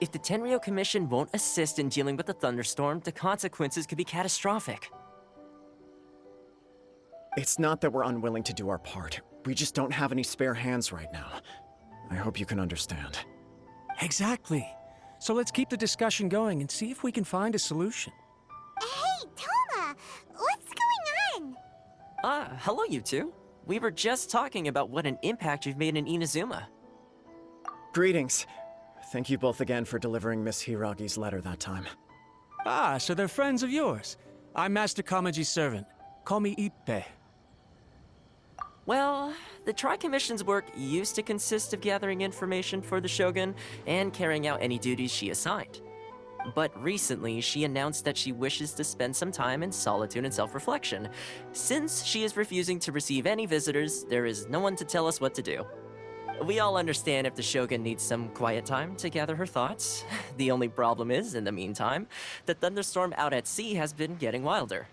If the Tenryo Commission won't assist in dealing with the thunderstorm, the consequences could be catastrophic. It's not that we're unwilling to do our part. We just don't have any spare hands right now. I hope you can understand. Exactly. So let's keep the discussion going and see if we can find a solution. Hey, Toma! What's going on? Hello you two. We were just talking about what an impact you've made in Inazuma. Greetings. Thank you both again for delivering Miss Hiragi's letter that time. Ah, so they're friends of yours. I'm Master Kamaji's servant. Call me Ippe. Well, the Tri-Commission's work used to consist of gathering information for the Shogun and carrying out any duties she assigned. But recently, she announced that she wishes to spend some time in solitude and self-reflection. Since she is refusing to receive any visitors, there is no one to tell us what to do. We all understand if the Shogun needs some quiet time to gather her thoughts. The only problem is, in the meantime, the thunderstorm out at sea has been getting wilder.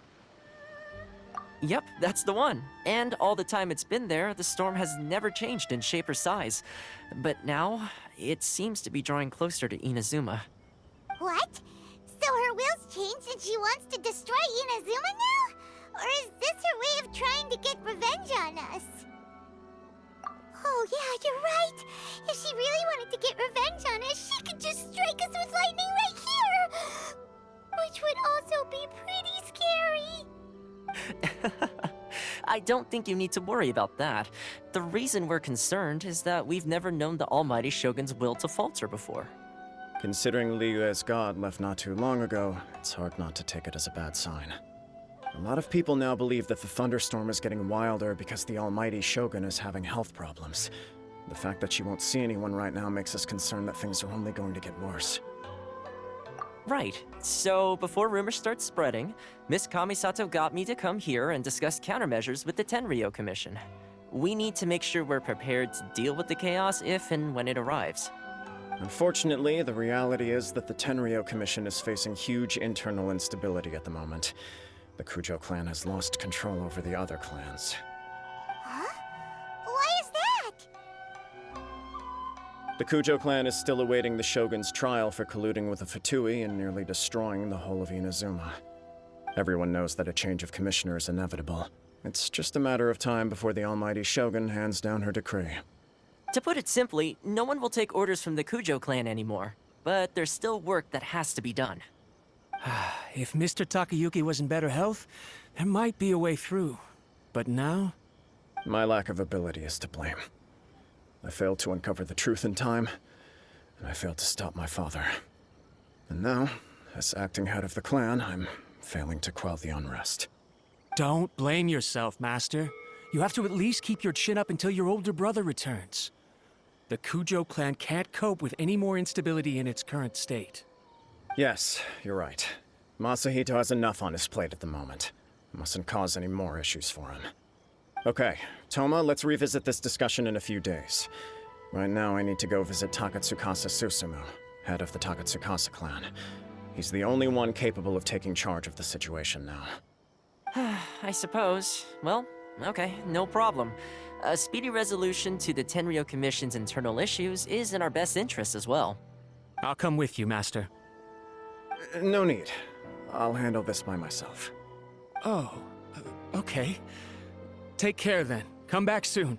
Yep, that's the one. And all the time it's been there, the storm has never changed in shape or size. But now, it seems to be drawing closer to Inazuma. What? So her will's changed and she wants to destroy Inazuma now? Or is this her way of trying to get revenge on us? Oh yeah, you're right. If she really wanted to get revenge on us, she could just strike us with lightning right here! Which would also be pretty scary. I don't think you need to worry about that. The reason we're concerned is that we've never known the Almighty Shogun's will to falter before. Considering Liyue's god left not too long ago, it's hard not to take it as a bad sign. A lot of people now believe that the thunderstorm is getting wilder because the Almighty Shogun is having health problems. The fact that she won't see anyone right now makes us concerned that things are only going to get worse. Right. So, before rumors start spreading, Miss Kamisato got me to come here and discuss countermeasures with the Tenryo Commission. We need to make sure we're prepared to deal with the chaos if and when it arrives. Unfortunately, the reality is that the Tenryo Commission is facing huge internal instability at the moment. The Kujo clan has lost control over the other clans. Huh? Why is that? The Kujo clan is still awaiting the Shogun's trial for colluding with the Fatui and nearly destroying the whole of Inazuma. Everyone knows that a change of commissioner is inevitable. It's just a matter of time before the Almighty Shogun hands down her decree. To put it simply, no one will take orders from the Kujo clan anymore. But there's still work that has to be done. If Mr. Takayuki was in better health, there might be a way through. But now? My lack of ability is to blame. I failed to uncover the truth in time, and I failed to stop my father. And now, as acting head of the clan, I'm failing to quell the unrest. Don't blame yourself, Master. You have to at least keep your chin up until your older brother returns. The Kujo clan can't cope with any more instability in its current state. Yes, you're right. Masahito has enough on his plate at the moment. Mustn't cause any more issues for him. Okay, Toma, let's revisit this discussion in a few days. Right now, I need to go visit Takatsukasa Susumu, head of the Takatsukasa clan. He's the only one capable of taking charge of the situation now. I suppose. Well, okay, no problem. A speedy resolution to the Tenryo Commission's internal issues is in our best interest as well. I'll come with you, Master. No need. I'll handle this by myself. Oh, okay. Take care then. Come back soon.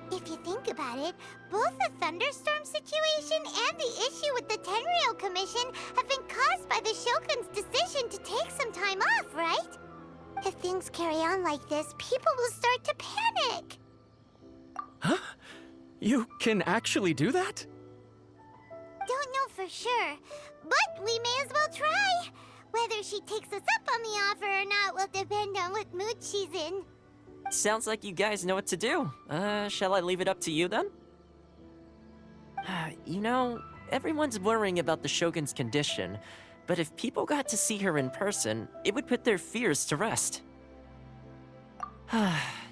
If you think about it, both the thunderstorm situation and the issue with the Tenryo Commission have been caused by the Shogun's decision to take some time off, right? If things carry on like this, people will start to panic. Huh? You can actually do that? Don't know for sure, but we may as well try. Whether she takes us up on the offer or not will depend on what mood she's in. Sounds like you guys know what to do. Shall I leave it up to you then? You know, everyone's worrying about the Shogun's condition, but if people got to see her in person, it would put their fears to rest.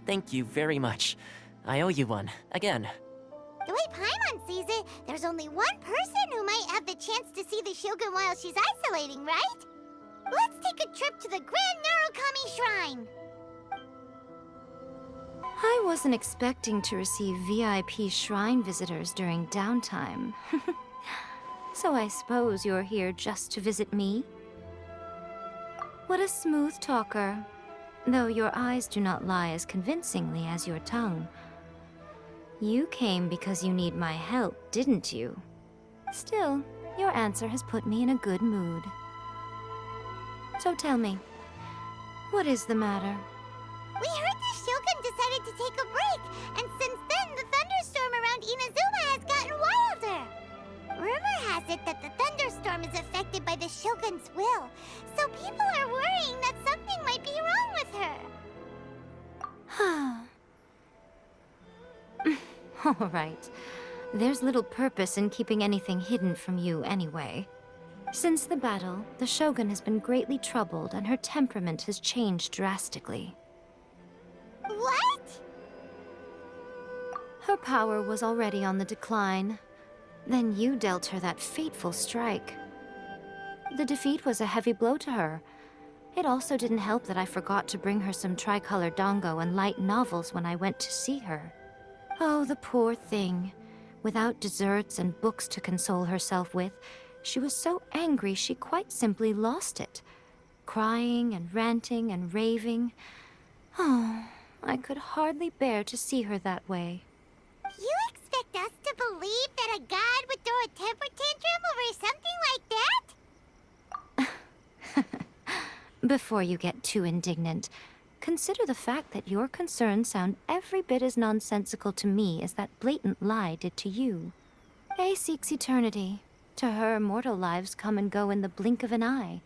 Thank you very much. I owe you one, again. The way Paimon sees it, there's only one person who might have the chance to see the Shogun while she's isolating, right? Let's take a trip to the Grand Narukami Shrine! I wasn't expecting to receive VIP shrine visitors during downtime. So I suppose you're here just to visit me? What a smooth talker. Though your eyes do not lie as convincingly as your tongue. You came because you need my help, didn't you? Still, your answer has put me in a good mood. So tell me, what is the matter? We heard the Shogun decided to take a break, and since then the thunderstorm around Inazuma has gotten wilder. Rumor has it that the thunderstorm is affected by the Shogun's will, so people are worrying that something might be wrong with her. All right. There's little purpose in keeping anything hidden from you anyway. Since the battle, the Shogun has been greatly troubled and her temperament has changed drastically. What? Her power was already on the decline. Then you dealt her that fateful strike. The defeat was a heavy blow to her. It also didn't help that I forgot to bring her some tricolor dango and light novels when I went to see her. Oh, the poor thing. Without desserts and books to console herself with, she was so angry she quite simply lost it. Crying and ranting and raving. Oh, I could hardly bear to see her that way. You expect us to believe that a god would throw a temper tantrum over something like that? Before you get too indignant, consider the fact that your concerns sound every bit as nonsensical to me as that blatant lie did to you. A seeks eternity. To her, mortal lives come and go in the blink of an eye.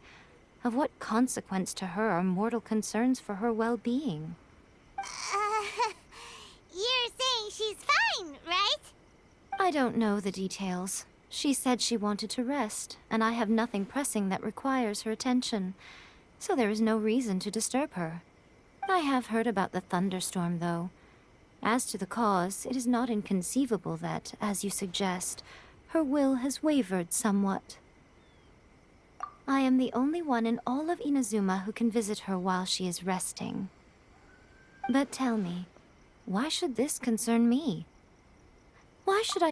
Of what consequence to her are mortal concerns for her well-being? You're saying she's fine, right? I don't know the details. She said she wanted to rest, and I have nothing pressing that requires her attention, so there is no reason to disturb her. I have heard about the thunderstorm, though. As to the cause, it is not inconceivable that, as you suggest, her will has wavered somewhat. I am the only one in all of Inazuma who can visit her while she is resting. But tell me, why should this concern me? Why should I...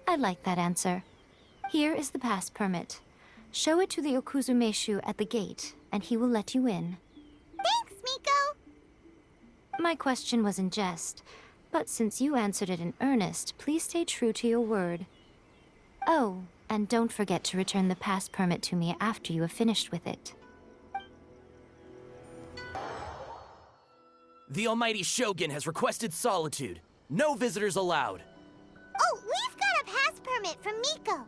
I like that answer. Here is the pass permit. Show it to the Okuzumeshu at the gate, and he will let you in. Thanks, Miko! My question was in jest, but since you answered it in earnest, please stay true to your word. Oh, and don't forget to return the pass permit to me after you have finished with it. The almighty Shogun has requested solitude. No visitors allowed. Oh, we've got a pass permit from Miko.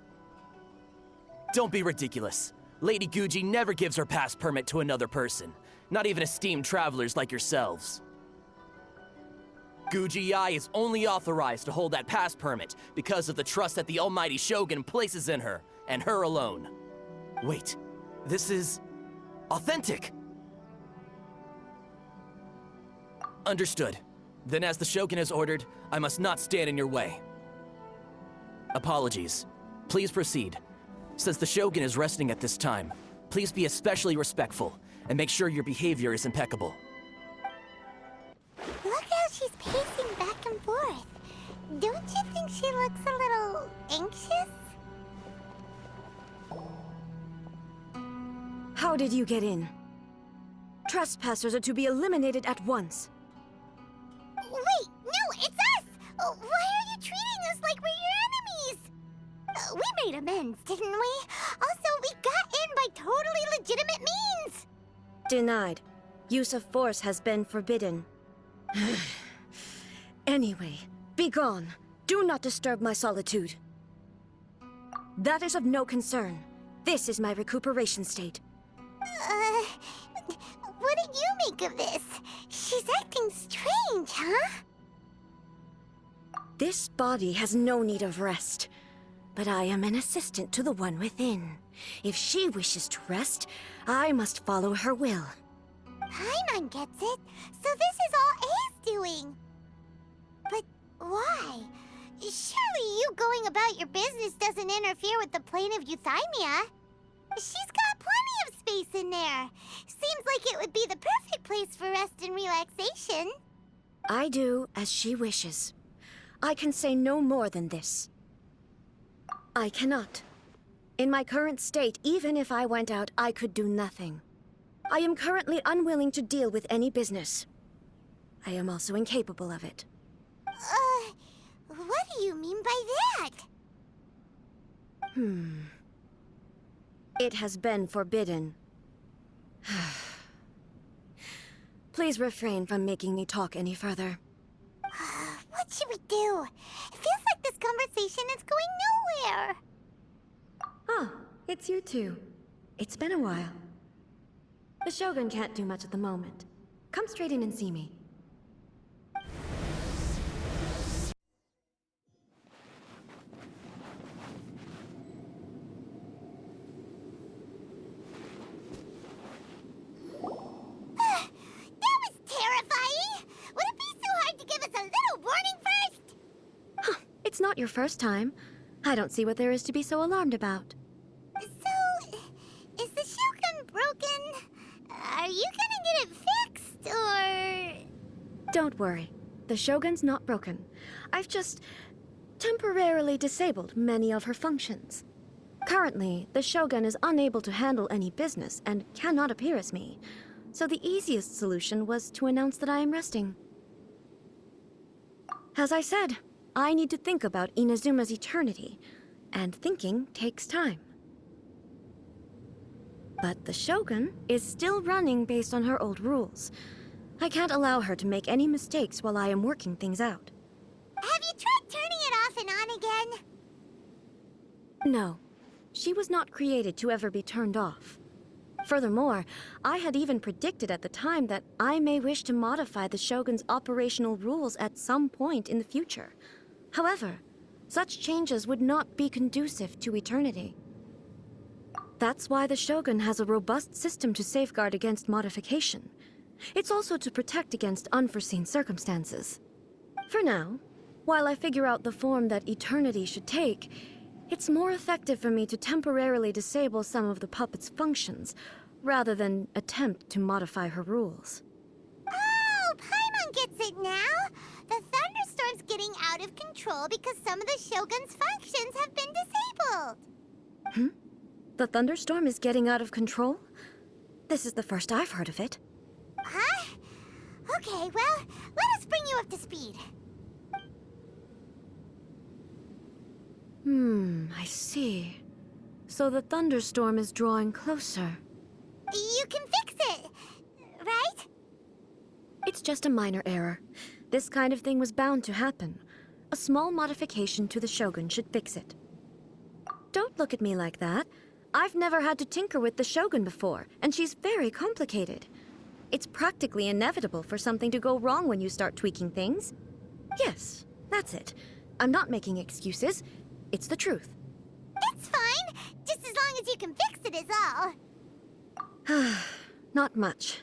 Don't be ridiculous. Lady Guji never gives her pass permit to another person, not even esteemed travelers like yourselves. Guji-ai is only authorized to hold that pass permit because of the trust that the almighty Shogun places in her, and her alone. Wait, this is... authentic! Understood. Then as the Shogun has ordered, I must not stand in your way. Apologies. Please proceed. Since the Shogun is resting at this time, please be especially respectful, and make sure your behavior is impeccable. Look how she's pacing back and forth. Don't you think she looks a little anxious? How did you get in? Trespassers are to be eliminated at once. Wait, no, it's us! Why are you treating us like we're your enemies? We made amends, didn't we? Also, we got in by totally legitimate means! Denied. Use of force has been forbidden. Anyway, be gone. Do not disturb my solitude. That is of no concern. This is my recuperation state. What did you make of this? She's acting strange, huh? This body has no need of rest. But I am an assistant to the one within. If she wishes to rest, I must follow her will. Paimon gets it. So this is all A's doing. But why? Surely you going about your business doesn't interfere with the plane of euthymia. She's got plenty of space in there. seems like it would be the perfect place for rest and relaxation. I do as she wishes. I can say no more than this. I cannot. In my current state, even if I went out, I could do nothing. I am currently unwilling to deal with any business. I am also incapable of it. What do you mean by that? It has been forbidden. Please refrain from making me talk any further. What should we do? It feels like this conversation is going nowhere. Ah, it's you two. It's been a while. The Shogun can't do much at the moment. Come straight in and see me. That was terrifying! Would it be so hard to give us a little warning first? It's not your first time. I don't see what there is to be so alarmed about. So, is the Shogun broken? Are you gonna get it fixed, or...? Don't worry. The Shogun's not broken. I've just temporarily disabled many of her functions. Currently, the Shogun is unable to handle any business and cannot appear as me. So the easiest solution was to announce that I am resting. As I said, I need to think about Inazuma's eternity, and thinking takes time. But the Shogun is still running based on her old rules. I can't allow her to make any mistakes while I am working things out. Have you tried turning it off and on again? No, she was not created to ever be turned off. Furthermore, I had even predicted at the time that I may wish to modify the Shogun's operational rules at some point in the future. However, such changes would not be conducive to eternity. That's why the Shogun has a robust system to safeguard against modification. It's also to protect against unforeseen circumstances. For now, while I figure out the form that eternity should take, it's more effective for me to temporarily disable some of the puppet's functions, rather than attempt to modify her rules. Oh, Paimon gets it now! The thunderstorm's getting out of control because some of the Shogun's functions have been disabled. The thunderstorm is getting out of control? This is the first I've heard of it. Huh? Okay, well, let us bring you up to speed. I see. So the thunderstorm is drawing closer. You can fix it, right? It's just a minor error. This kind of thing was bound to happen. A small modification to the Shogun should fix it. Don't look at me like that. I've never had to tinker with the Shogun before, and she's very complicated. It's practically inevitable for something to go wrong when you start tweaking things. Yes, that's it. I'm not making excuses. It's the truth. It's fine, just as long as you can fix it is all. Not much.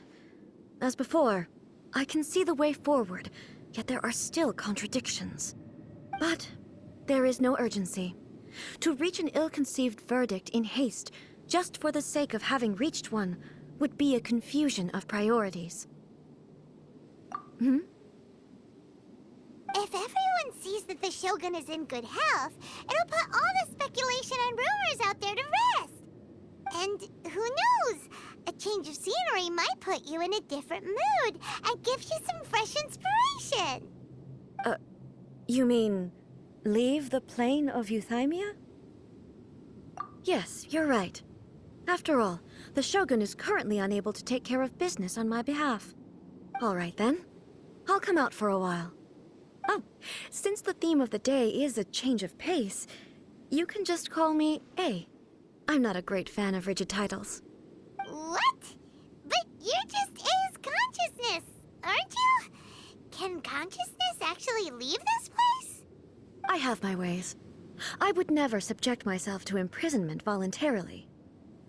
As before, I can see the way forward, yet there are still contradictions. But there is no urgency. To reach an ill-conceived verdict in haste, just for the sake of having reached one, would be a confusion of priorities. If everyone sees that the Shogun is in good health, it'll put all the speculation and rumors out there to rest. And who knows? A change of scenery might put you in a different mood and give you some fresh inspiration. You mean, leave the plane of Euthymia? Yes, you're right. After all, the Shogun is currently unable to take care of business on my behalf. All right then. I'll come out for a while. Oh, since the theme of the day is a change of pace, you can just call me A. I'm not a great fan of rigid titles. What? But you're just A's consciousness, aren't you? Can consciousness actually leave this place? I have my ways. I would never subject myself to imprisonment voluntarily.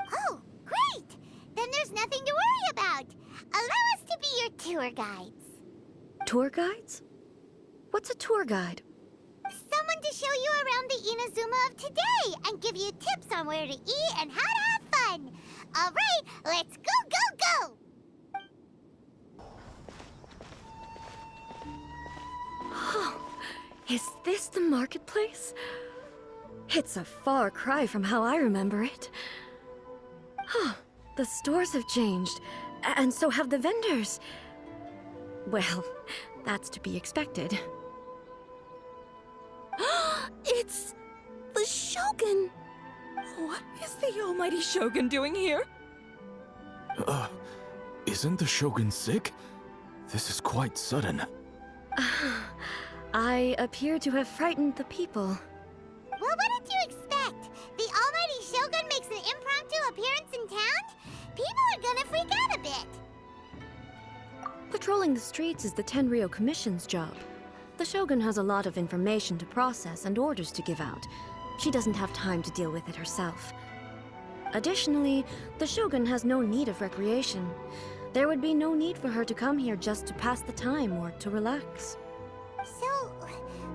Oh, great! Then there's nothing to worry about. Allow us to be your tour guides. Tour guides? What's a tour guide? Someone to show you around the Inazuma of today and give you tips on where to eat and how to have fun. All right, let's go, go, go! Is this the marketplace? It's a far cry from how I remember it. The stores have changed, and so have the vendors. Well, that's to be expected. It's the Shogun! What is the almighty Shogun doing here? Isn't the Shogun sick? This is quite sudden. I appear to have frightened the people. Well, what did you expect? The almighty Shogun makes an impromptu appearance in town? People are gonna freak out a bit. Patrolling the streets is the Tenryo Commission's job. The Shogun has a lot of information to process and orders to give out. She doesn't have time to deal with it herself. Additionally, the Shogun has no need of recreation. There would be no need for her to come here just to pass the time or to relax. So,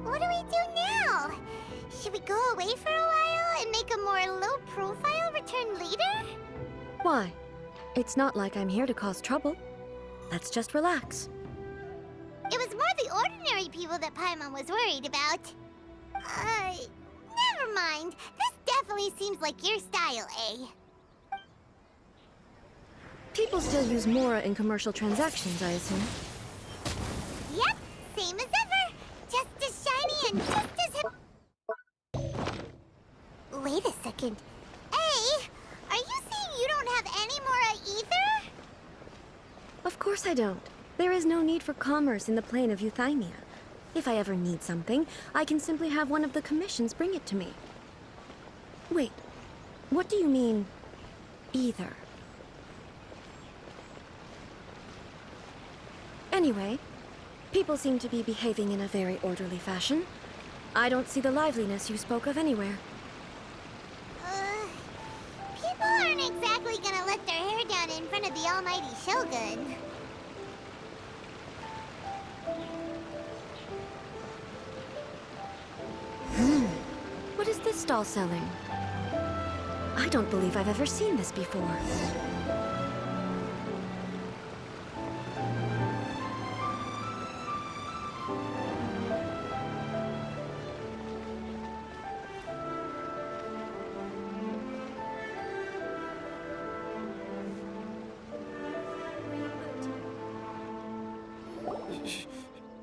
what do we do now? Should we go away for a while and make a more low-profile return later? Why? It's not like I'm here to cause trouble. Let's just relax. It was more the ordinary people that Paimon was worried about. Never mind. This definitely seems like your style, eh? People still use Mora in commercial transactions, I assume. Yep, same as ever. Just as shiny and just as hip. Wait a second. Hey, are you saying you don't have any Mora either? Of course I don't. There is no need for commerce in the plane of Euthymia. If I ever need something, I can simply have one of the commissions bring it to me. Wait, what do you mean, either? Anyway, people seem to be behaving in a very orderly fashion. I don't see the liveliness you spoke of anywhere. People aren't exactly gonna let their hair down in front of the almighty Shogun. What is this stall selling? I don't believe I've ever seen this before.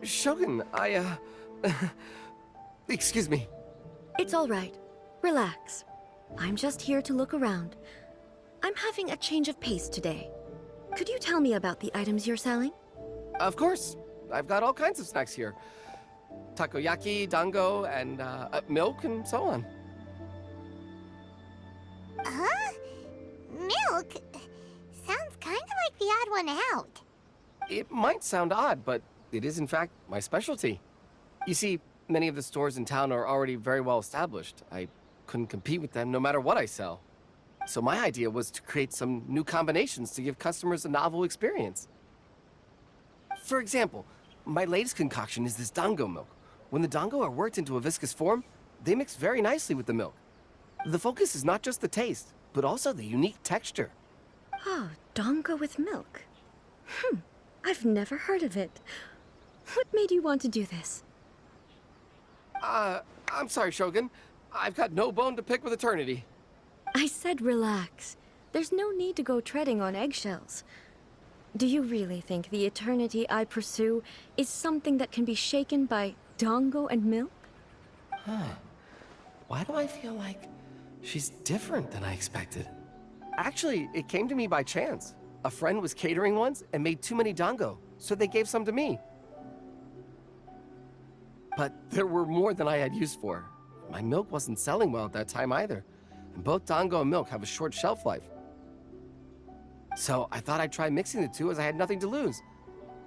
Shogun, excuse me. It's all right. Relax. I'm just here to look around. I'm having a change of pace today. Could you tell me about the items you're selling? Of course. I've got all kinds of snacks here. Takoyaki, dango, and milk, and so on. Huh? Milk? Sounds kind of like the odd one out. It might sound odd, but it is in fact my specialty. You see, many of the stores in town are already very well established. I couldn't compete with them no matter what I sell. So my idea was to create some new combinations to give customers a novel experience. For example, my latest concoction is this dango milk. When the dango are worked into a viscous form, they mix very nicely with the milk. The focus is not just the taste, but also the unique texture. Oh, dango with milk. I've never heard of it. What made you want to do this? I'm sorry, Shogun. I've got no bone to pick with eternity. I said relax. There's no need to go treading on eggshells. Do you really think the eternity I pursue is something that can be shaken by dango and milk? Why do I feel like she's different than I expected? Actually, it came to me by chance. A friend was catering once and made too many dango, so they gave some to me. But there were more than I had use for. My milk wasn't selling well at that time either, and both dango and milk have a short shelf life. So I thought I'd try mixing the two as I had nothing to lose.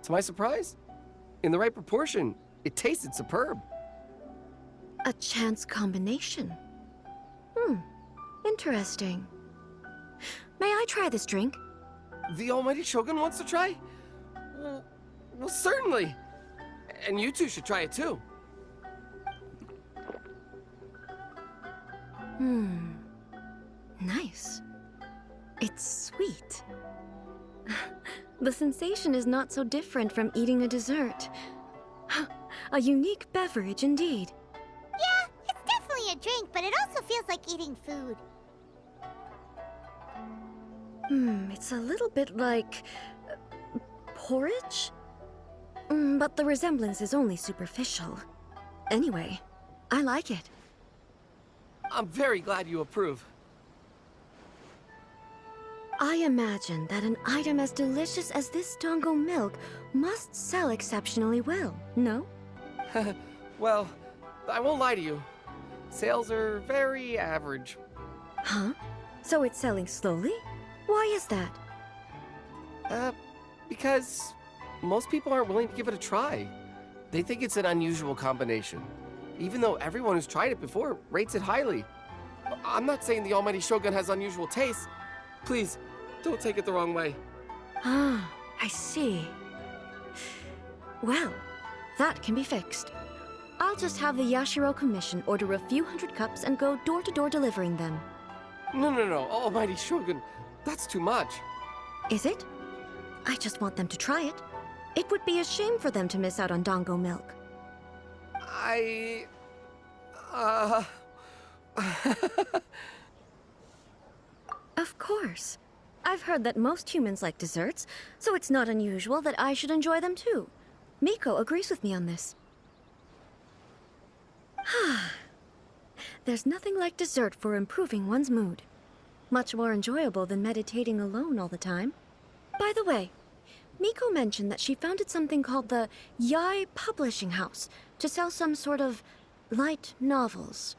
To my surprise, in the right proportion, it tasted superb. A chance combination. Interesting. May I try this drink? The almighty Shogun wants to try? Well, certainly. And you two should try it too. Nice. It's sweet. The sensation is not so different from eating a dessert. A unique beverage indeed. Yeah, it's definitely a drink, but it also feels like eating food. It's a little bit like porridge? But the resemblance is only superficial. Anyway, I like it. I'm very glad you approve. I imagine that an item as delicious as this dango milk must sell exceptionally well, no? Well, I won't lie to you. Sales are very average. Huh? So it's selling slowly? Why is that? Because most people aren't willing to give it a try. They think it's an unusual combination, even though everyone who's tried it before rates it highly. I'm not saying the Almighty Shogun has unusual tastes. Please, don't take it the wrong way. Ah, I see. Well, that can be fixed. I'll just have the Yashiro Commission order a few hundred cups and go door-to-door delivering them. No, Almighty Shogun, that's too much. Is it? I just want them to try it. It would be a shame for them to miss out on dango milk. Of course. I've heard that most humans like desserts, so it's not unusual that I should enjoy them too. Miko agrees with me on this. There's nothing like dessert for improving one's mood. Much more enjoyable than meditating alone all the time. By the way, Miko mentioned that she founded something called the Yai Publishing House to sell some sort of light novels.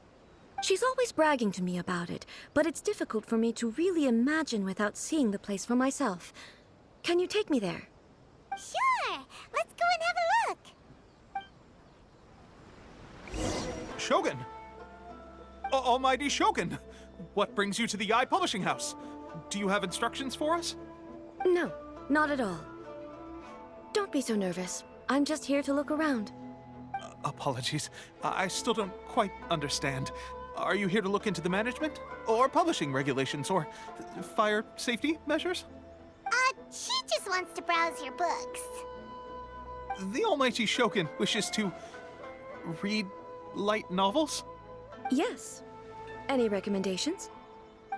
She's always bragging to me about it, but it's difficult for me to really imagine without seeing the place for myself. Can you take me there? Sure! Let's go and have a look! Shogun! Almighty Shogun! What brings you to the Eye Publishing House? Do you have instructions for us? No, not at all. Don't be so nervous. I'm just here to look around. Apologies. I still don't quite understand. Are you here to look into the management? Or publishing regulations? Or fire safety measures? She just wants to browse your books. The Almighty Shogun wishes to read light novels? Yes. Any recommendations?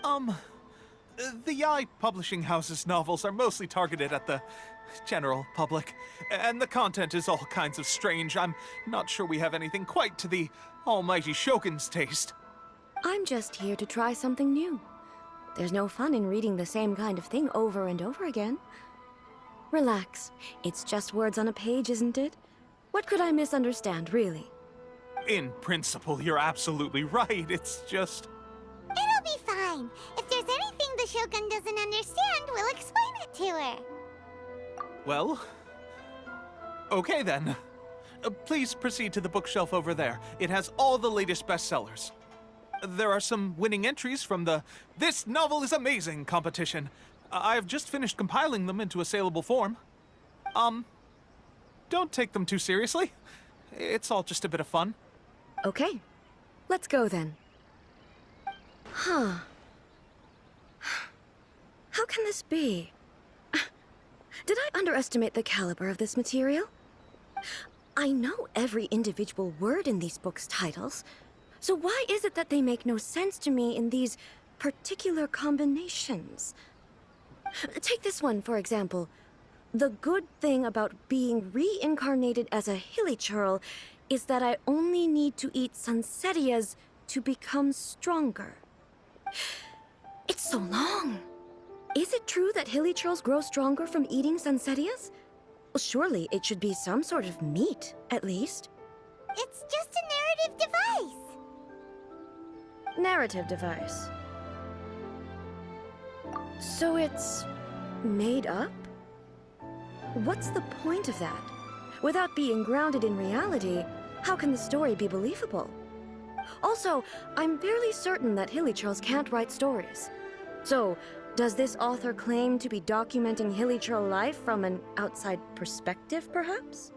The Yai Publishing House's novels are mostly targeted at the general public, and the content is all kinds of strange. I'm not sure we have anything quite to the Almighty Shogun's taste. I'm just here to try something new. There's no fun in reading the same kind of thing over and over again. Relax. It's just words on a page, isn't it? What could I misunderstand, really? In principle, you're absolutely right. It's just... It'll be fine. If there's anything the Shogun doesn't understand, we'll explain it to her. Well... okay then. Please proceed to the bookshelf over there. It has all the latest bestsellers. There are some winning entries from the This Novel is Amazing competition. I've just finished compiling them into a saleable form. Don't take them too seriously. It's all just a bit of fun. Okay. Let's go then. Huh. How can this be? Did I underestimate the caliber of this material? I know every individual word in these books' titles, so why is it that they make no sense to me in these particular combinations? Take this one, for example. The good thing about being reincarnated as a hilichurl is that I only need to eat sansetias to become stronger. It's so long. Is it true that hilichurls grow stronger from eating sansetias? Well, surely it should be some sort of meat, at least. It's just a narrative device. Narrative device. So it's made up? What's the point of that? Without being grounded in reality, how can the story be believable? Also, I'm fairly certain that hilichurls can't write stories. So, does this author claim to be documenting hilichurl life from an outside perspective, perhaps?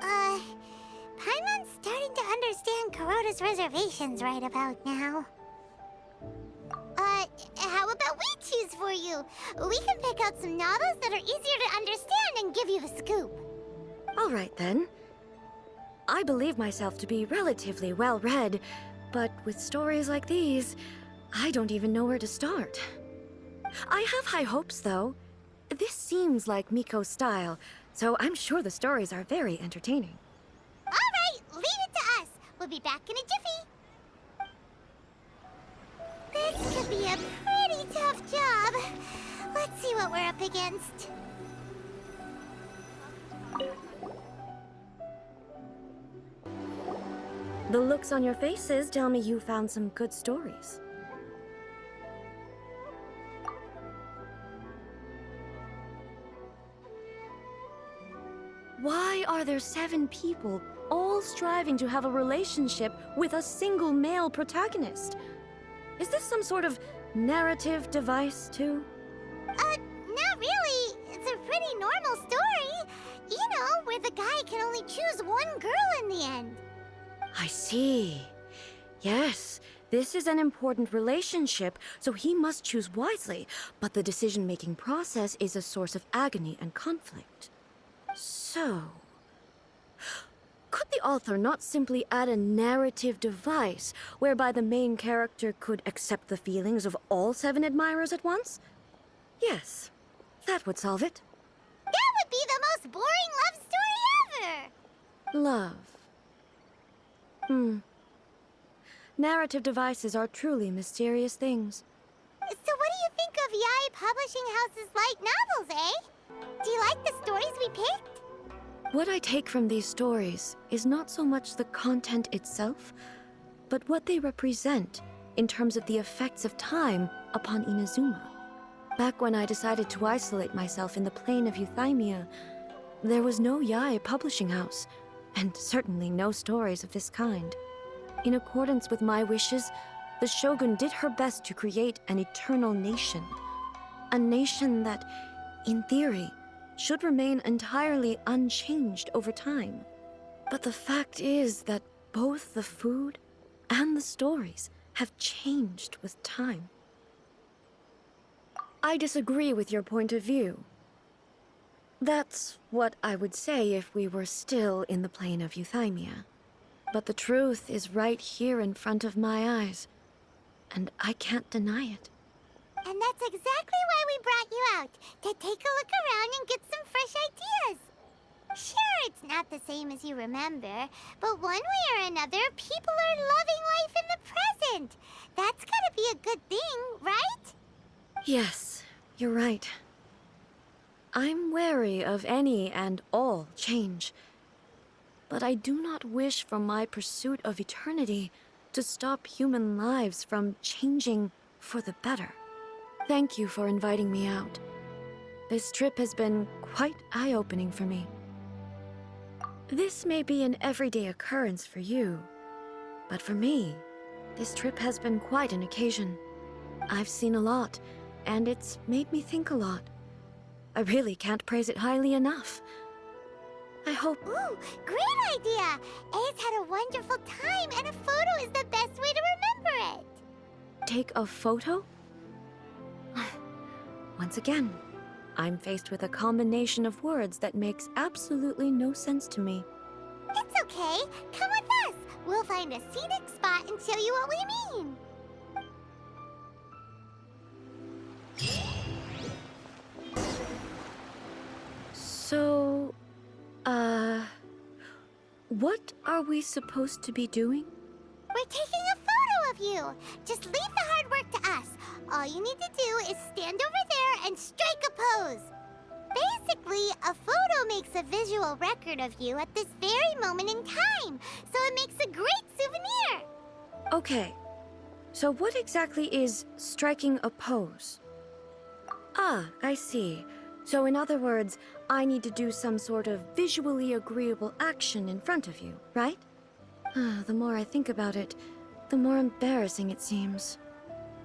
Paimon's starting to understand Kuroda's reservations right about now. How about we choose news for you. We can pick out some novels that are easier to understand and give you the scoop. All right, then. I believe myself to be relatively well-read, but with stories like these, I don't even know where to start. I have high hopes, though. This seems like Miko's style, so I'm sure the stories are very entertaining. All right, leave it to us. We'll be back in a jiffy. This could be a pretty tough job. Let's see what we're up against. The looks on your faces tell me you found some good stories. Why are there 7 people all striving to have a relationship with a single male protagonist? Is this some sort of narrative device, too? Not really. It's a pretty normal story. You know, where the guy can only choose one girl in the end. I see. Yes, this is an important relationship, so he must choose wisely, but the decision-making process is a source of agony and conflict. So, could the author not simply add a narrative device whereby the main character could accept the feelings of all 7 admirers at once? Yes, that would solve it. That would be the most boring love story ever! Love. Narrative devices are truly mysterious things. So what do you think of Yae Publishing House's light novels, eh? Do you like the stories we picked? What I take from these stories is not so much the content itself, but what they represent in terms of the effects of time upon Inazuma. Back when I decided to isolate myself in the plane of Euthymia, there was no Yae Publishing House, and certainly no stories of this kind. In accordance with my wishes, the Shogun did her best to create an eternal nation. A nation that, in theory, should remain entirely unchanged over time. But the fact is that both the food and the stories have changed with time. I disagree with your point of view. That's what I would say if we were still in the plane of Euthymia. But the truth is right here in front of my eyes, and I can't deny it. And that's exactly why we brought you out, to take a look around and get some fresh ideas. Sure, it's not the same as you remember, but one way or another, people are loving life in the present. That's gotta be a good thing, right? Yes, you're right. I'm wary of any and all change. But I do not wish for my pursuit of eternity to stop human lives from changing for the better. Thank you for inviting me out. This trip has been quite eye-opening for me. This may be an everyday occurrence for you, but for me, this trip has been quite an occasion. I've seen a lot, and it's made me think a lot. I really can't praise it highly enough. I hope... Ooh, great idea! A's had a wonderful time, and a photo is the best way to remember it. Take a photo? Once again, I'm faced with a combination of words that makes absolutely no sense to me. It's okay. Come with us. We'll find a scenic spot and show you what we mean. So, what are we supposed to be doing? We're taking a photo of you. Just leave the hard work to us. All you need to do is stand over there and strike a pose. Basically, a photo makes a visual record of you at this very moment in time, so it makes a great souvenir. Okay, so what exactly is striking a pose? Ah, I see. So in other words, I need to do some sort of visually agreeable action in front of you, right? The more I think about it, the more embarrassing it seems.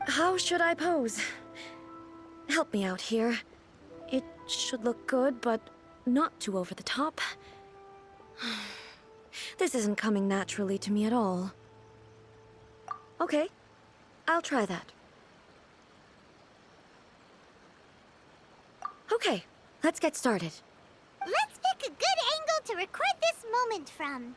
How should I pose? Help me out here. It should look good, but not too over the top. This isn't coming naturally to me at all. Okay, I'll try that. Okay, let's get started. Let's pick a good angle to record this moment from.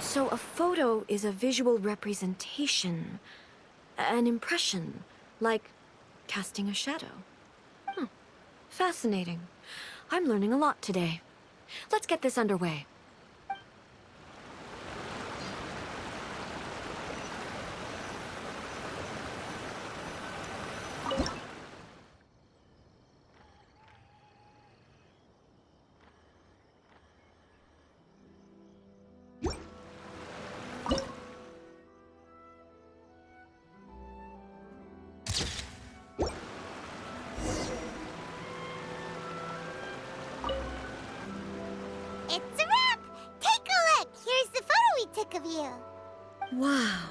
So a photo is a visual representation, an impression, like casting a shadow. Fascinating. I'm learning a lot today. Let's get this underway. It's a wrap! Take a look! Here's the photo we took of you. Wow.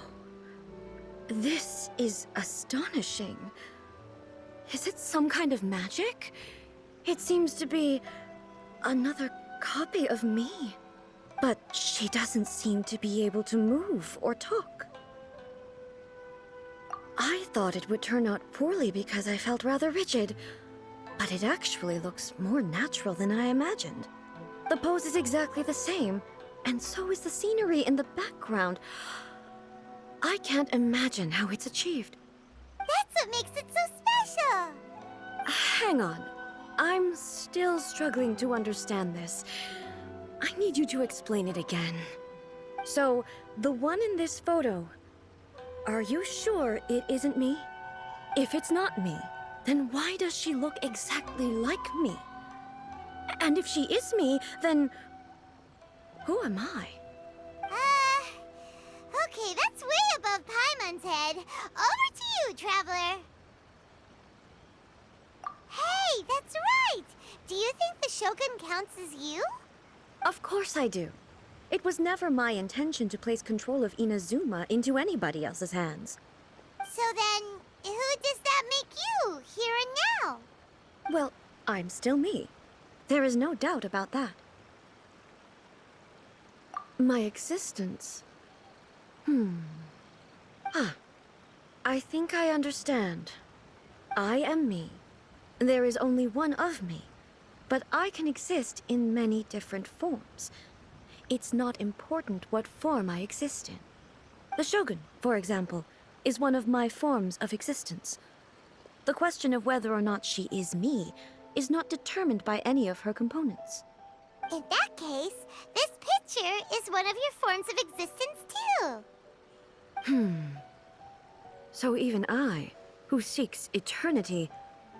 This is astonishing. Is it some kind of magic? It seems to be another copy of me. But she doesn't seem to be able to move or talk. I thought it would turn out poorly because I felt rather rigid, but it actually looks more natural than I imagined. The pose is exactly the same, and so is the scenery in the background. I can't imagine how it's achieved. That's what makes it so special! Hang on. I'm still struggling to understand this. I need you to explain it again. So, the one in this photo, are you sure it isn't me? If it's not me, then why does she look exactly like me? And if she is me, then who am I? Okay, that's way above Paimon's head. Over to you, Traveler. Hey, that's right! Do you think the Shogun counts as you? Of course I do. It was never my intention to place control of Inazuma into anybody else's hands. So then, who does that make you, here and now? Well, I'm still me. There is no doubt about that. My existence. I think I understand. I am me. There is only one of me, but I can exist in many different forms. It's not important what form I exist in. The Shogun, for example, is one of my forms of existence. The question of whether or not she is me is not determined by any of her components. In that case, this picture is one of your forms of existence too. So even I, who seeks eternity,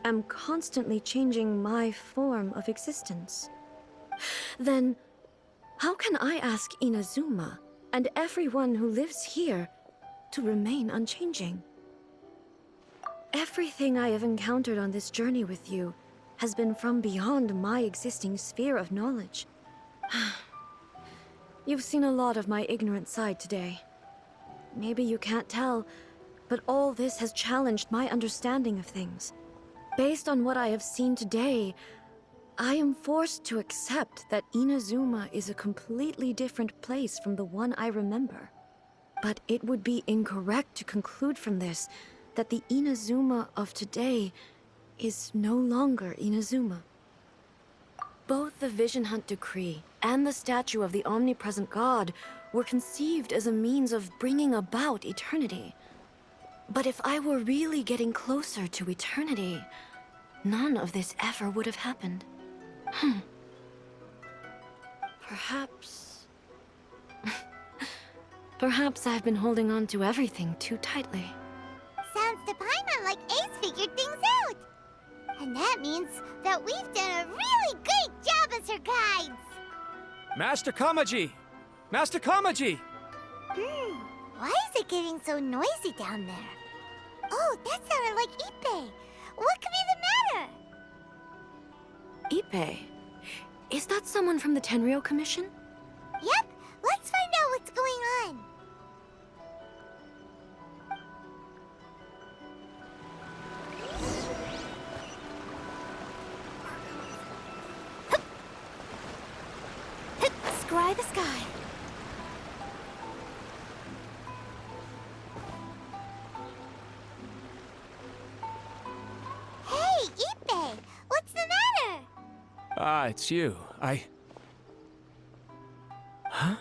am constantly changing my form of existence. Then, how can I ask Inazuma and everyone who lives here to remain unchanging? Everything I have encountered on this journey with you has been from beyond my existing sphere of knowledge. You've seen a lot of my ignorant side today. Maybe you can't tell, but all this has challenged my understanding of things. Based on what I have seen today, I am forced to accept that Inazuma is a completely different place from the one I remember. But it would be incorrect to conclude from this that the Inazuma of today is no longer Inazuma. Both the Vision Hunt Decree and the statue of the omnipresent god were conceived as a means of bringing about eternity. But if I were really getting closer to eternity, none of this ever would have happened. Perhaps... Perhaps I've been holding on to everything too tightly. Sounds to Paimon like Ace figured things out. And that means that we've done a really great job as her guides. Master Kamaji! Master Kamaji! Why is it getting so noisy down there? Oh, that sounded like Ippei. What could be the matter? Ippei? Is that someone from the Tenryou Commission? Yep, let's find out what's going on. Scry the sky. Ah, it's you. Huh?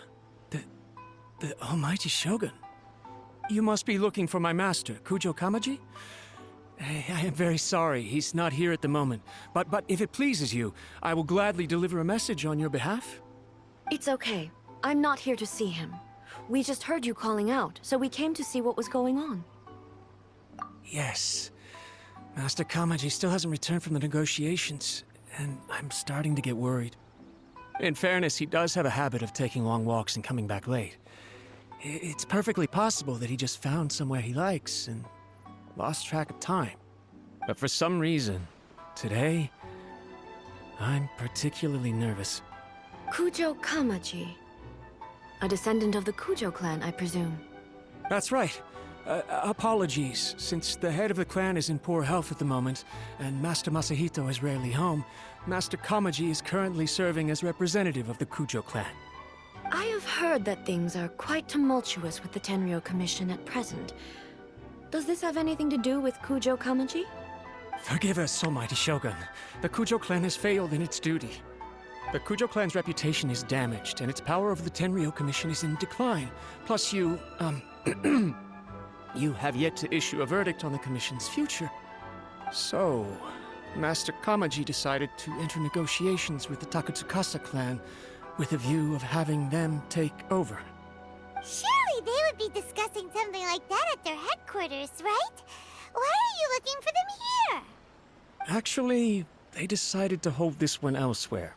The almighty Shogun. You must be looking for my master, Kujo Kamaji? I am very sorry, he's not here at the moment. But if it pleases you, I will gladly deliver a message on your behalf. It's okay. I'm not here to see him. We just heard you calling out, so we came to see what was going on. Yes. Master Kamaji still hasn't returned from the negotiations, and I'm starting to get worried. In fairness, he does have a habit of taking long walks and coming back late. It's perfectly possible that he just found somewhere he likes and lost track of time. But for some reason, today, I'm particularly nervous. Kujo Kamaji. A descendant of the Kujo clan, I presume. That's right. Apologies, since the head of the clan is in poor health at the moment, and Master Masahito is rarely home, Master Kamaji is currently serving as representative of the Kujo clan. I have heard that things are quite tumultuous with the Tenryo Commission at present. Does this have anything to do with Kujo Kamaji? Forgive us, almighty Shogun. The Kujo clan has failed in its duty. The Kujo clan's reputation is damaged, and its power over the Tenryo Commission is in decline. Plus you have yet to issue a verdict on the Commission's future. So, Master Kamaji decided to enter negotiations with the Takatsukasa clan with a view of having them take over. Surely they would be discussing something like that at their headquarters, right? Why are you looking for them here? Actually, they decided to hold this one elsewhere.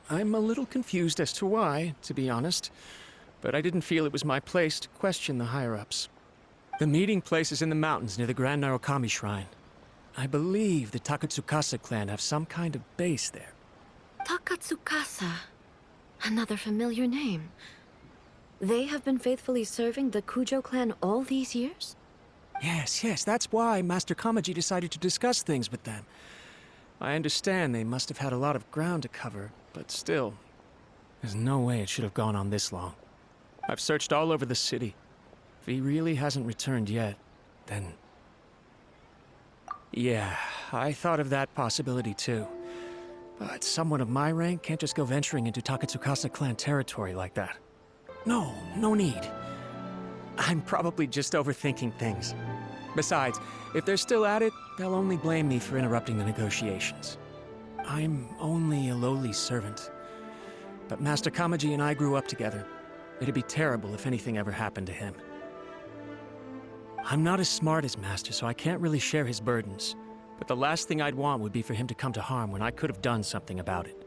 I'm a little confused as to why, to be honest, but I didn't feel it was my place to question the higher-ups. The meeting place is in the mountains near the Grand Narukami Shrine. I believe the Takatsukasa clan have some kind of base there. Takatsukasa. Another familiar name. They have been faithfully serving the Kujo clan all these years? Yes, that's why Master Kamaji decided to discuss things with them. I understand they must have had a lot of ground to cover, but still, there's no way it should have gone on this long. I've searched all over the city. If he really hasn't returned yet, then... Yeah, I thought of that possibility too. But someone of my rank can't just go venturing into Takatsukasa clan territory like that. No need. I'm probably just overthinking things. Besides, if they're still at it, they'll only blame me for interrupting the negotiations. I'm only a lowly servant. But Master Kamaji and I grew up together. It'd be terrible if anything ever happened to him. I'm not as smart as Master, so I can't really share his burdens. But the last thing I'd want would be for him to come to harm when I could have done something about it.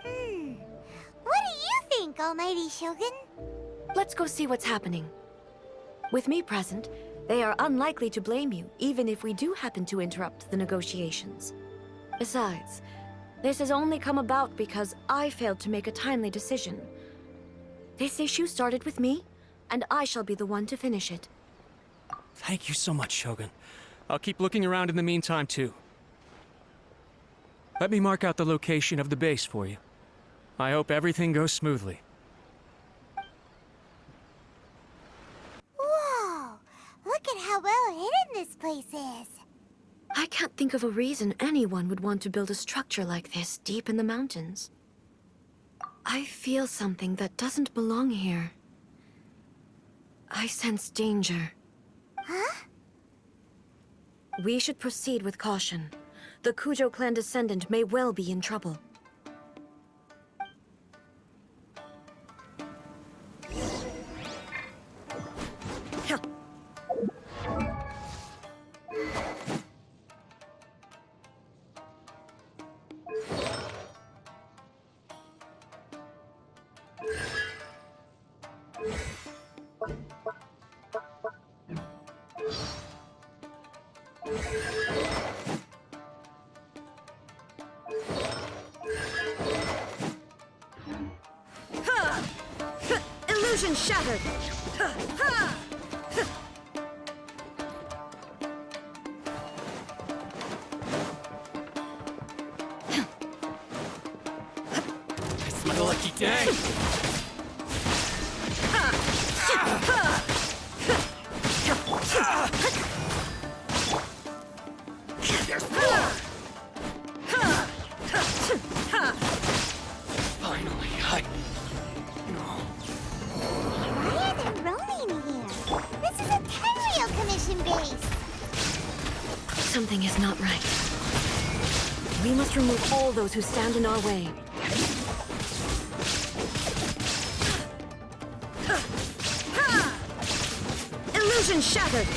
What do you think, Almighty Shogun? Let's go see what's happening. With me present, they are unlikely to blame you, even if we do happen to interrupt the negotiations. Besides, this has only come about because I failed to make a timely decision. This issue started with me, and I shall be the one to finish it. Thank you so much, Shogun. I'll keep looking around in the meantime, too. Let me mark out the location of the base for you. I hope everything goes smoothly. Whoa! Look at how well hidden this place is. I can't think of a reason anyone would want to build a structure like this deep in the mountains. I feel something that doesn't belong here. I sense danger. Huh? We should proceed with caution. The Kujo clan descendant may well be in trouble. Illusion shattered! It's my lucky day! Something is not right. We must remove all those who stand in our way. Illusion shattered!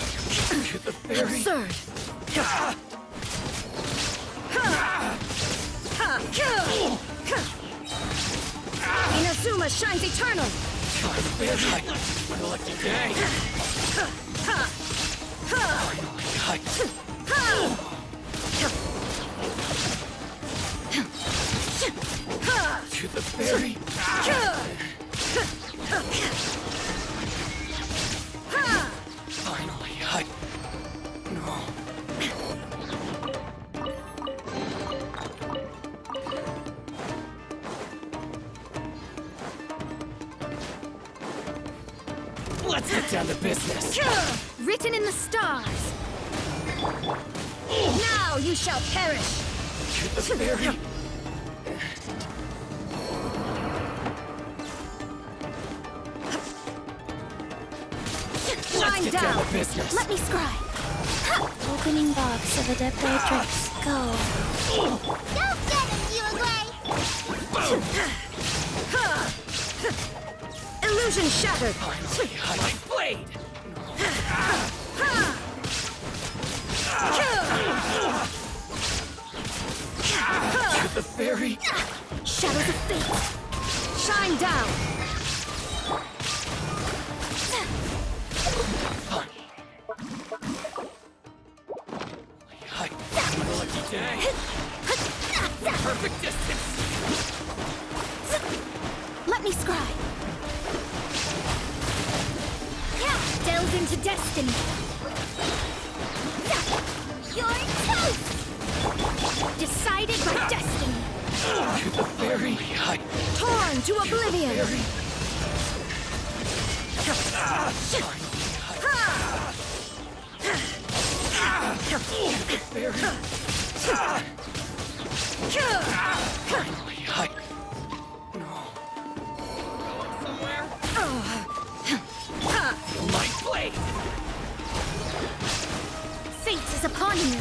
Absurd! Inazuma shines eternal! To the fairy. Finally, no. Let's get down to business. Written in the stars! Now you shall perish! To the fairy. Shine down! Business. Let me scribe! Opening box of Adeptotrix. Go. Don't get him, Uruguay! Illusion shattered! Finally, my blade. To the fairy. Shadows of fate! Shine down! Lucky day. Perfect distance. Let me scribe! Delve into destiny! You're toast! Decided by destiny! To the fairy. Torn to oblivion! My blade. Fate is upon you!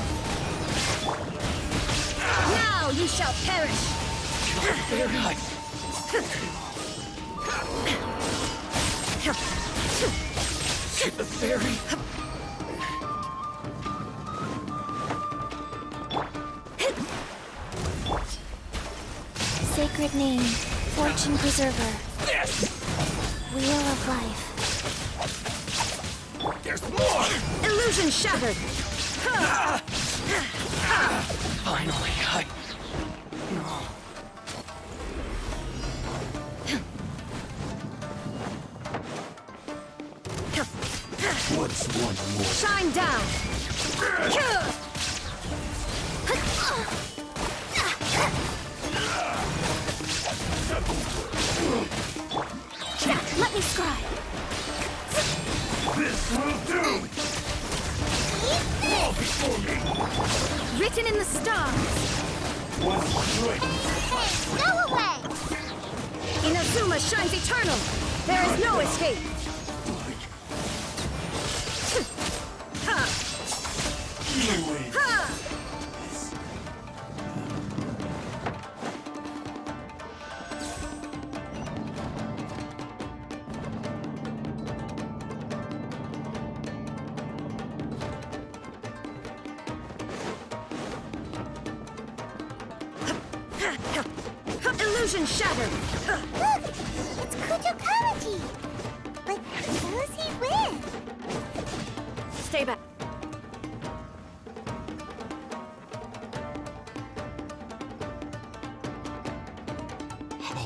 Now you shall perish! To the fairy. Sacred name, fortune preserver, This. wheel of life. There's more. Illusion shattered! Finally, no. What's one more? Shine down! Let me scribe! This will do. Fall before me. Written in the stars! One strike. Hey, go away! Inazuma shines eternal! There is no escape! Illusion shattered! Look! It's Kujo Karaji! But who's he with? Stay back.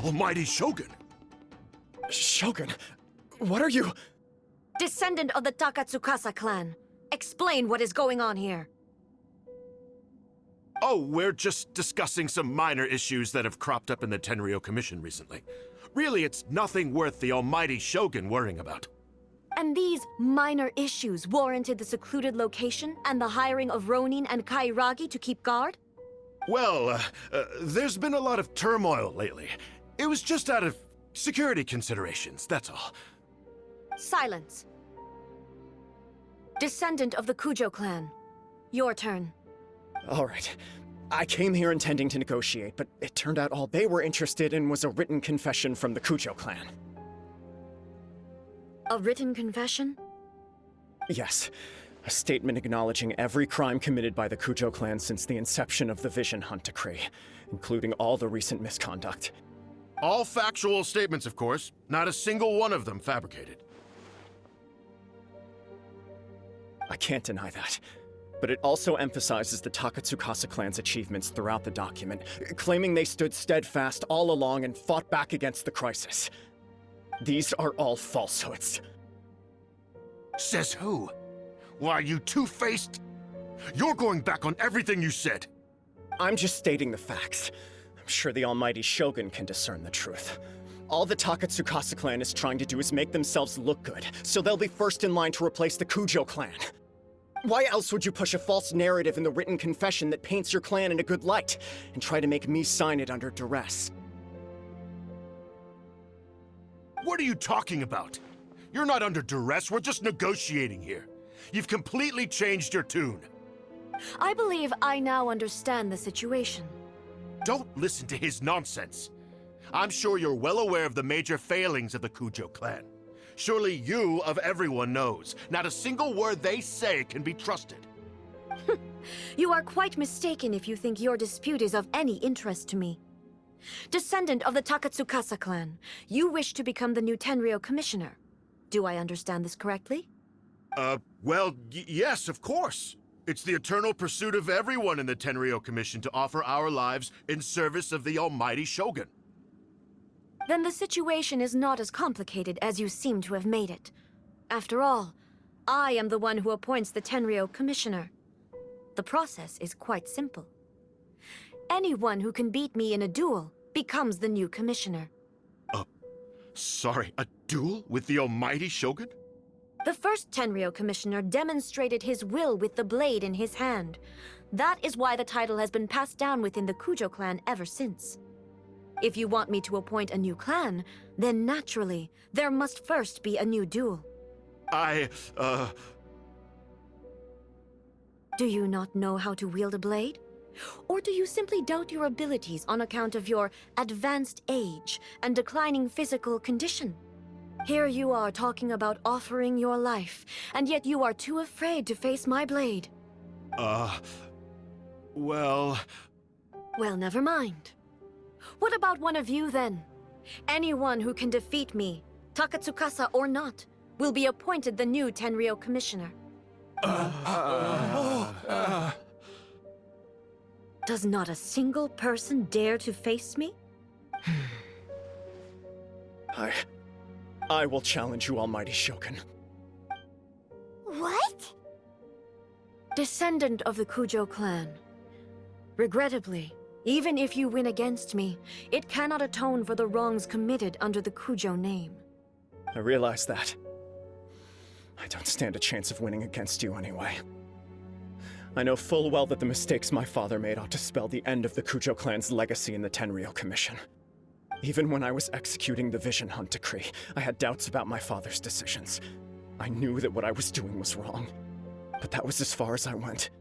Almighty Shogun! Shogun, what are you? Descendant of the Takatsukasa clan. Explain what is going on here. Oh, we're just discussing some minor issues that have cropped up in the Tenryo Commission recently. Really, it's nothing worth the almighty Shogun worrying about. And these minor issues warranted the secluded location and the hiring of Ronin and Kairagi to keep guard? Well, there's been a lot of turmoil lately. It was just out of security considerations, that's all. Silence. Descendant of the Kujo clan. Your turn. All right. I came here intending to negotiate, but it turned out all they were interested in was a written confession from the Kujo clan. A written confession? Yes. A statement acknowledging every crime committed by the Kujo clan since the inception of the Vision Hunt Decree, including all the recent misconduct. All factual statements, of course. Not a single one of them fabricated. I can't deny that. But it also emphasizes the Takatsukasa clan's achievements throughout the document, claiming they stood steadfast all along and fought back against the crisis. These are all falsehoods. Says who? Why, you two-faced? You're going back on everything you said. I'm just stating the facts. I'm sure the almighty Shogun can discern the truth. All the Takatsukasa clan is trying to do is make themselves look good, so they'll be first in line to replace the Kujo clan. Why else would you push a false narrative in the written confession that paints your clan in a good light, and try to make me sign it under duress? What are you talking about? You're not under duress, we're just negotiating here. You've completely changed your tune. I believe I now understand the situation. Don't listen to his nonsense. I'm sure you're well aware of the major failings of the Kujo clan. Surely you, of everyone, knows. Not a single word they say can be trusted. You are quite mistaken if you think your dispute is of any interest to me. Descendant of the Takatsukasa clan, you wish to become the new Tenryo commissioner. Do I understand this correctly? Well, yes, of course. It's the eternal pursuit of everyone in the Tenryo Commission to offer our lives in service of the almighty Shogun. Then the situation is not as complicated as you seem to have made it. After all, I am the one who appoints the Tenryo commissioner. The process is quite simple. Anyone who can beat me in a duel becomes the new commissioner. Sorry, a duel with the almighty Shogun? The first Tenryo commissioner demonstrated his will with the blade in his hand. That is why the title has been passed down within the Kujo clan ever since. If you want me to appoint a new clan, then naturally, there must first be a new duel. Do you not know how to wield a blade? Or do you simply doubt your abilities on account of your advanced age and declining physical condition? Here you are talking about offering your life, and yet you are too afraid to face my blade. Well, never mind. What about one of you, then? Anyone who can defeat me, Takatsukasa or not, will be appointed the new Tenryo commissioner. Does not a single person dare to face me? I will challenge you, almighty Shogun. What? Descendant of the Kujo clan. Regrettably, even if you win against me, it cannot atone for the wrongs committed under the Kujo name. I realize that. I don't stand a chance of winning against you anyway. I know full well that the mistakes my father made ought to spell the end of the Kujo clan's legacy in the Tenryo Commission. Even when I was executing the Vision Hunt Decree, I had doubts about my father's decisions. I knew that what I was doing was wrong, but that was as far as I went.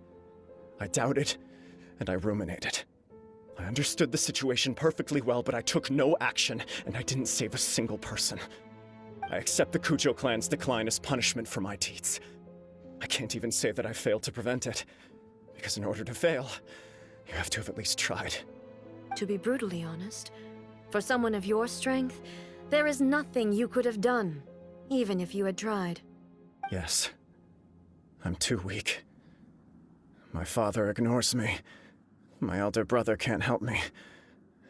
I doubted, and I ruminated. I understood the situation perfectly well, but I took no action, and I didn't save a single person. I accept the Kujo clan's decline as punishment for my deeds. I can't even say that I failed to prevent it, because in order to fail, you have to have at least tried. To be brutally honest, for someone of your strength, there is nothing you could have done, even if you had tried. Yes. I'm too weak. My father ignores me. My elder brother can't help me.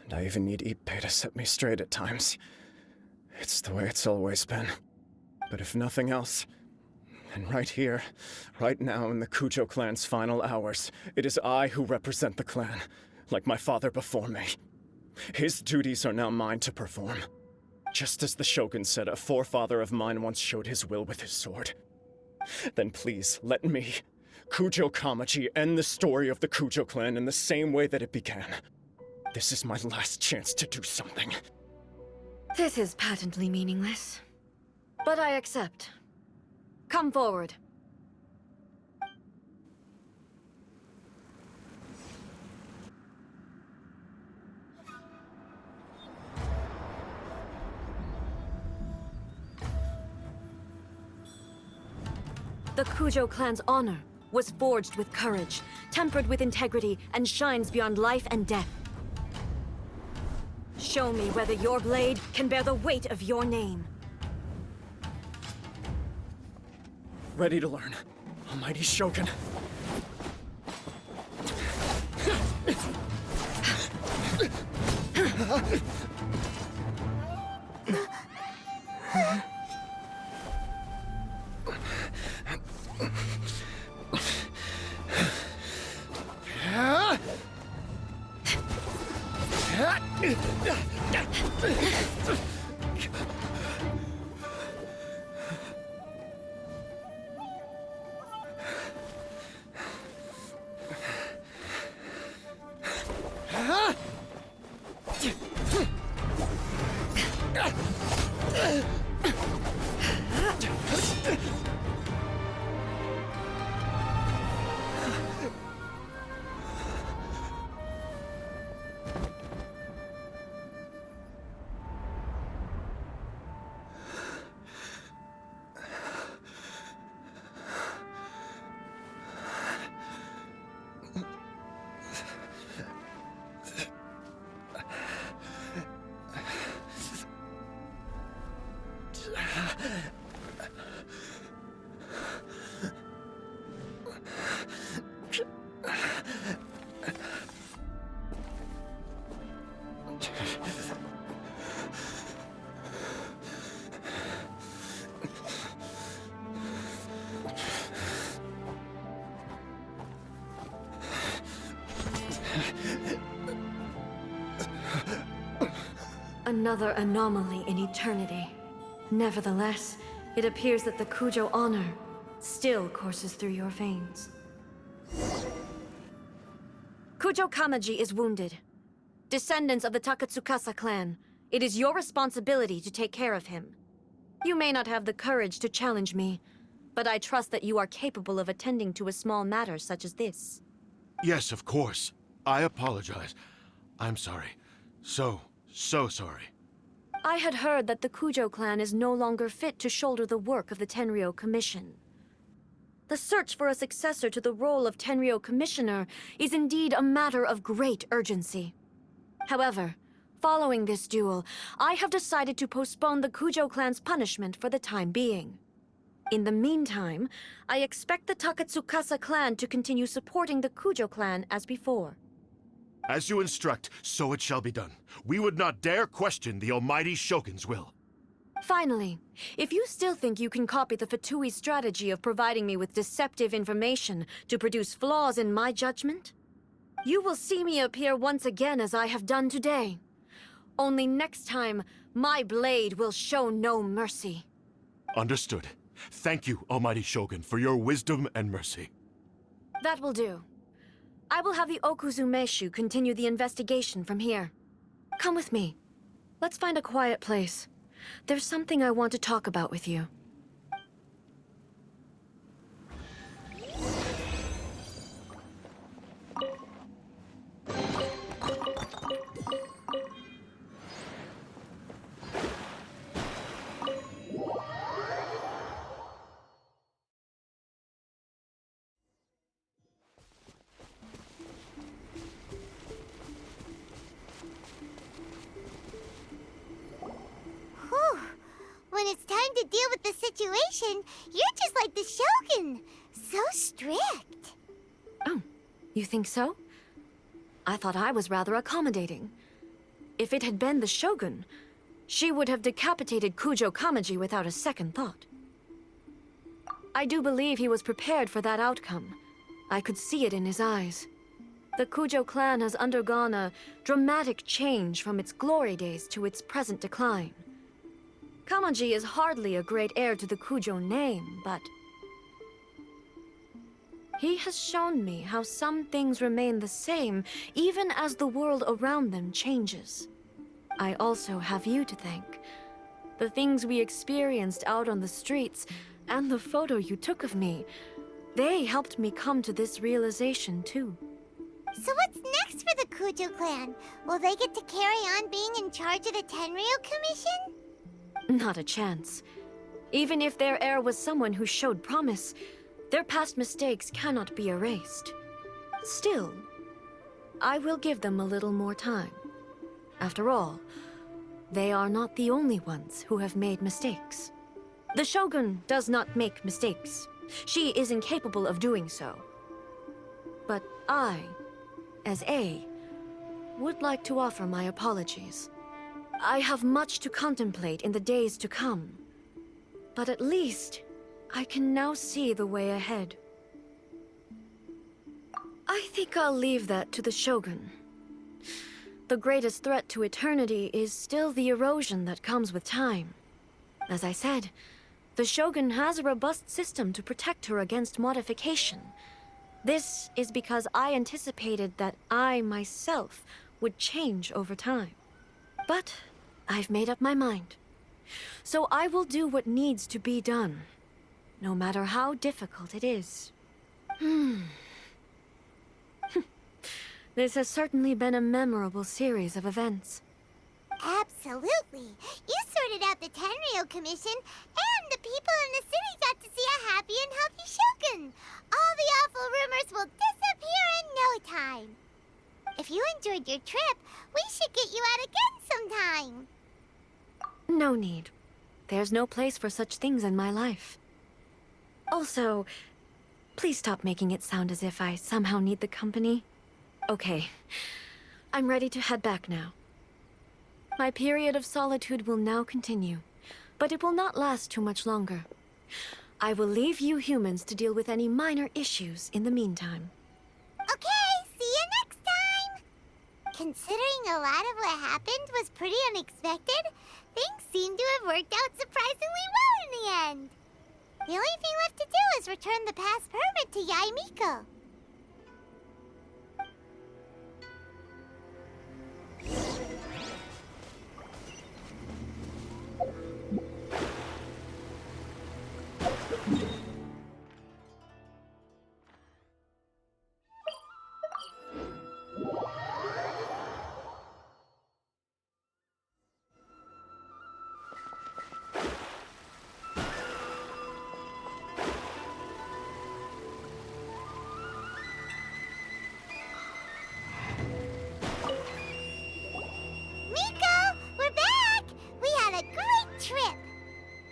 And I even need Ippei to set me straight at times. It's the way it's always been. But if nothing else, then right here, right now in the Kujo clan's final hours, it is I who represent the clan, like my father before me. His duties are now mine to perform. Just as the Shogun said a forefather of mine once showed his will with his sword. Then please, let me, Kujo Kamaji, end the story of the Kujo clan in the same way that it began. This is my last chance to do something. This is patently meaningless. But I accept. Come forward. The Kujo clan's honor was forged with courage, tempered with integrity, and shines beyond life and death. Show me whether your blade can bear the weight of your name. Ready to learn. Almighty Shogun. Another anomaly in eternity. Nevertheless, it appears that the Kujo honor still courses through your veins. Kujo Kamaji is wounded. Descendants of the Takatsukasa clan, it is your responsibility to take care of him. You may not have the courage to challenge me, but I trust that you are capable of attending to a small matter such as this. Yes, of course. I apologize. I'm sorry. So sorry. I had heard that the Kujo clan is no longer fit to shoulder the work of the Tenryou Commission. The search for a successor to the role of Tenryou Commissioner is indeed a matter of great urgency. However, following this duel, I have decided to postpone the Kujo clan's punishment for the time being. In the meantime, I expect the Takatsukasa clan to continue supporting the Kujo clan as before. As you instruct, so it shall be done. We would not dare question the Almighty Shogun's will. Finally, if you still think you can copy the Fatui strategy of providing me with deceptive information to produce flaws in my judgment, you will see me appear once again as I have done today. Only next time, my blade will show no mercy. Understood. Thank you, Almighty Shogun, for your wisdom and mercy. That will do. I will have the Okuzumeshu continue the investigation from here. Come with me. Let's find a quiet place. There's something I want to talk about with you. When it's time to deal with the situation, you're just like the Shogun. So strict. Oh, you think so? I thought I was rather accommodating. If it had been the Shogun, she would have decapitated Kujo Kamaji without a second thought. I do believe he was prepared for that outcome. I could see it in his eyes. The Kujo clan has undergone a dramatic change from its glory days to its present decline. Kamaji is hardly a great heir to the Kujo name, but he has shown me how some things remain the same even as the world around them changes. I also have you to thank. The things we experienced out on the streets and the photo you took of me, they helped me come to this realization too. So what's next for the Kujo clan? Will they get to carry on being in charge of the Tenryou Commission? Not a chance. Even if their heir was someone who showed promise, Their past mistakes cannot be erased. Still, I will give them a little more time. After all, they are not the only ones who have made mistakes. The Shogun does not make mistakes. She is incapable of doing so. But I, as A, would like to offer my apologies. I have much to contemplate in the days to come. But at least, I can now see the way ahead. I think I'll leave that to the Shogun. The greatest threat to eternity is still the erosion that comes with time. As I said, the Shogun has a robust system to protect her against modification. This is because I anticipated that I, myself, would change over time. But I've made up my mind. So I will do what needs to be done, no matter how difficult it is. This has certainly been a memorable series of events. Absolutely. You sorted out the Tenryo Commission, and the people in the city got to see a happy and healthy Shogun. All the awful rumors will disappear in no time. If you enjoyed your trip, we should get you out again sometime. No need. There's no place for such things in my life. Also, please stop making it sound as if I somehow need the company. Okay, I'm ready to head back now. My period of solitude will now continue, but it will not last too much longer. I will leave you humans to deal with any minor issues in the meantime. Okay, see you next time! Considering a lot of what happened was pretty unexpected, things seem to have worked out surprisingly well in the end. The only thing left to do is return the pass permit to Yaimiko.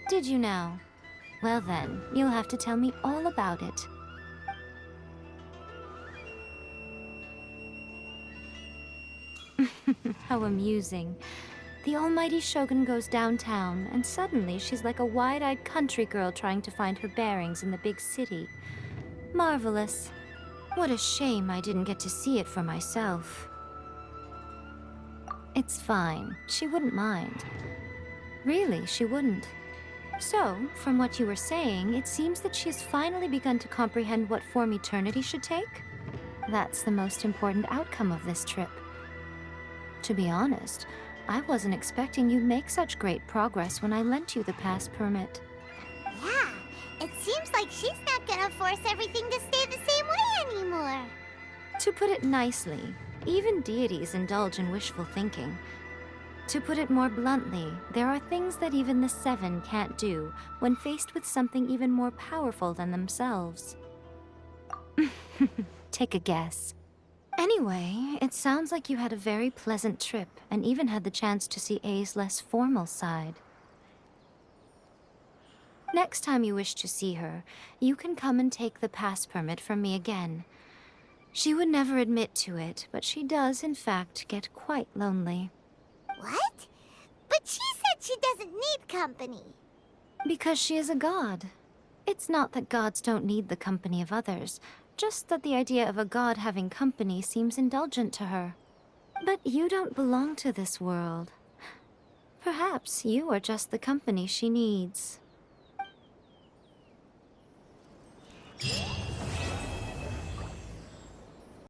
Did you now? Well then, you'll have to tell me all about it. How amusing. The almighty Shogun goes downtown, and suddenly she's like a wide-eyed country girl trying to find her bearings in the big city. Marvelous. What a shame I didn't get to see it for myself. It's fine. She wouldn't mind. Really, she wouldn't. So, from what you were saying, it seems that she's finally begun to comprehend what form eternity should take? That's the most important outcome of this trip. To be honest, I wasn't expecting you'd make such great progress when I lent you the pass permit. Yeah, it seems like she's not gonna force everything to stay the same way anymore. To put it nicely, even deities indulge in wishful thinking. To put it more bluntly, there are things that even the Seven can't do when faced with something even more powerful than themselves. Take a guess. Anyway, it sounds like you had a very pleasant trip and even had the chance to see A's less formal side. Next time you wish to see her, you can come and take the pass permit from me again. She would never admit to it, but she does, in fact, get quite lonely. What? But she said she doesn't need company. Because she is a god. It's not that gods don't need the company of others, just that the idea of a god having company seems indulgent to her. But you don't belong to this world. Perhaps you are just the company she needs.